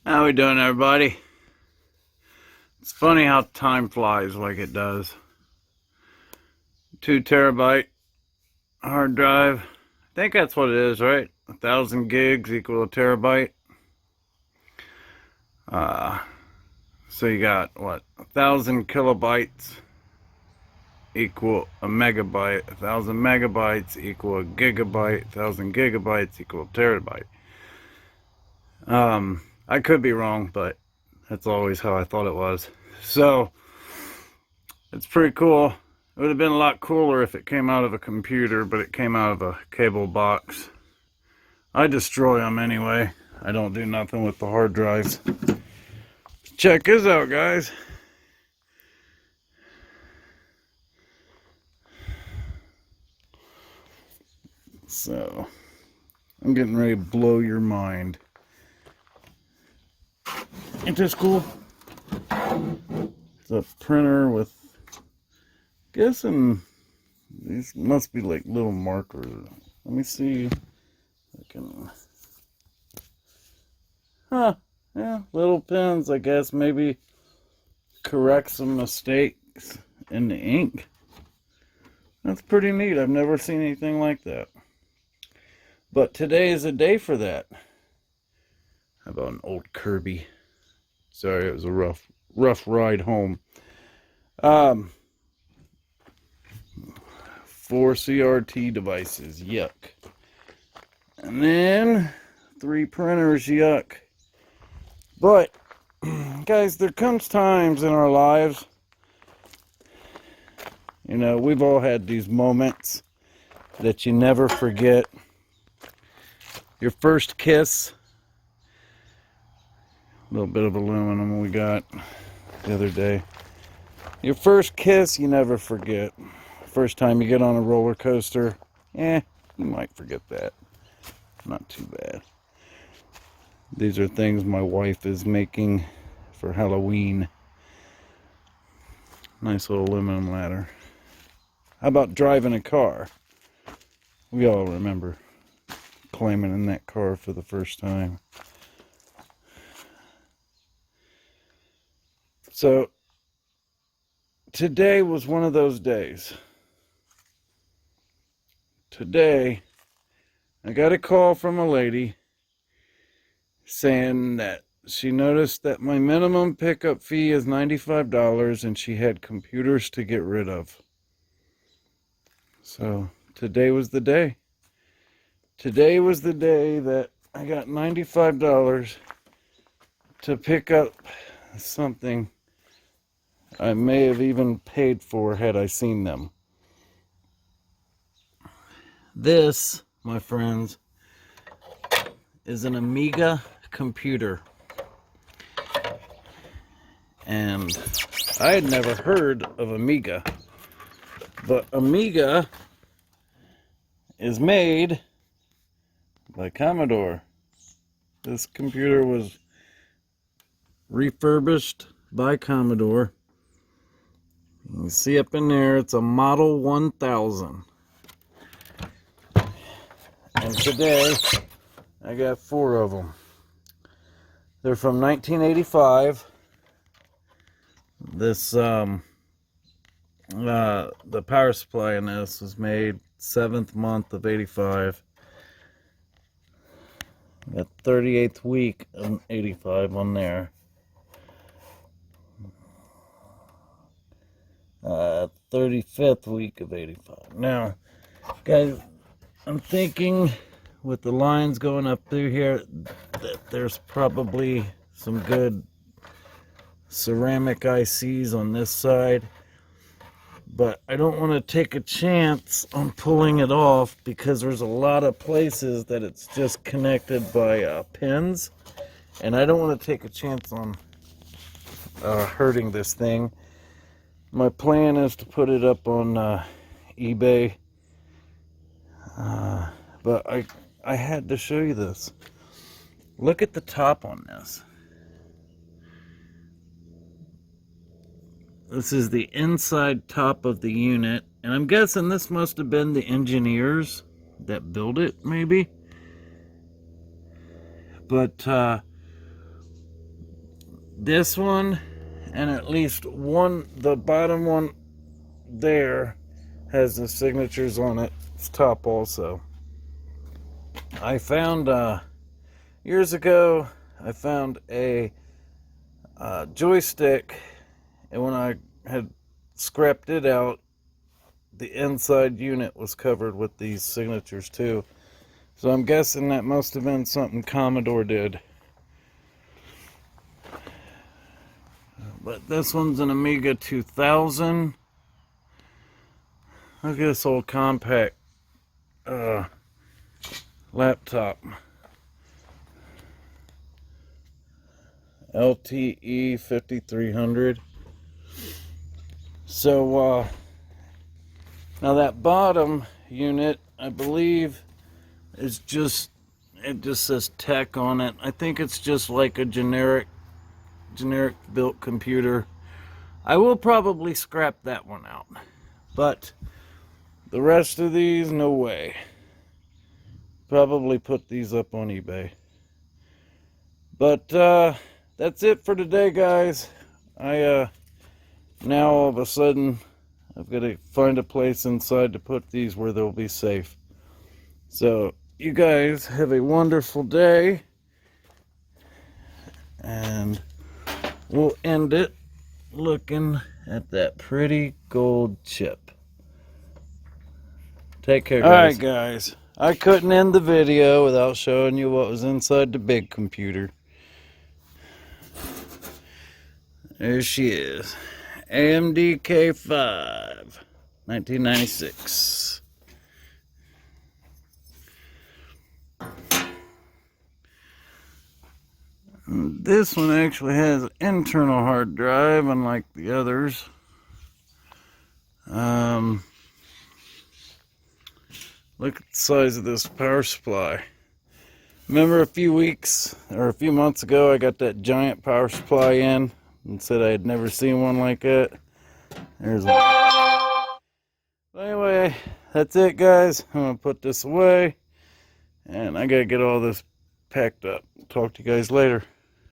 How we doing, everybody? It's funny how time flies like it does. 2 terabyte hard drive. I think that's what it is, right? 1,000 gigs equal a terabyte. So you got what? 1,000 kilobytes equal a megabyte. 1,000 megabytes equal a gigabyte. 1,000 gigabytes equal a terabyte. I could be wrong, but that's always how I thought it was. So it's pretty cool. It would have been a lot cooler if it came out of a computer, but it came out of a cable box. I destroy them anyway. I don't do nothing with the hard drives. Check this out, guys. So I'm getting ready to blow your mind. Ain't this cool? It's a printer with, guessing these must be like little markers. Let me see if I can. Yeah, little pens, I guess. Maybe correct some mistakes in the ink. That's pretty neat. I've never seen anything like that. But today is a day for that. How about an old Kirby? Sorry, it was a rough ride home. 4 CRT devices, yuck. And then 3 printers, yuck. But, guys, there comes times in our lives, you know, we've all had these moments that you never forget. Your first kiss. A little bit of aluminum we got the other day. Your first kiss, you never forget. First time you get on a roller coaster, you might forget that. Not too bad. These are things my wife is making for Halloween. Nice little aluminum ladder. How about driving a car? We all remember climbing in that car for the first time. So, today was one of those days. Today, I got a call from a lady saying that she noticed that my minimum pickup fee is $95 and she had computers to get rid of. So, today was the day. Today was the day that I got $95 to pick up something I may have even paid for had I seen them. This, my friends, is an Amiga computer. And I had never heard of Amiga. But Amiga is made by Commodore. This computer was refurbished by Commodore. You can see up in there, it's a Model 1000. And today, I got 4 of them. They're from 1985. This, the power supply in this was made 7th month of 85. Got 38th week of 85 on there. 35th week of 85. Now, guys, I'm thinking with the lines going up through here that there's probably some good ceramic ICs on this side. But I don't want to take a chance on pulling it off because there's a lot of places that it's just connected by pins. And I don't want to take a chance on hurting this thing. My plan is to put it up on eBay. But I had to show you this. Look at the top on this. This is the inside top of the unit. And I'm guessing this must have been the engineers that built it, maybe. But this one and at least one, the bottom one there has the signatures on it. It's top also. I found years ago, I found a joystick, and when I had scrapped it out, the inside unit was covered with these signatures too. So I'm guessing that must have been something Commodore did. But this one's an Amiga 2000. Look at this old compact laptop. LTE 5300. So now that bottom unit, I believe, is just, it just says tech on it. I think it's just like a generic built computer. I will probably scrap that one out, but the rest of these, no way. Probably put these up on eBay. But that's it for today, guys. I now all of a sudden I've got to find a place inside to put these where they'll be safe. So you guys have a wonderful day, and we'll end it looking at that pretty gold chip. Take care, guys. Alright, guys. I couldn't end the video without showing you what was inside the big computer. There she is. AMD K5, 1996. This one actually has an internal hard drive, unlike the others. Look at the size of this power supply. Remember a few months ago, I got that giant power supply in and said I had never seen one like it. There's one. Anyway, that's it, guys. I'm gonna put this away, and I gotta get all this packed up. Talk to you guys later.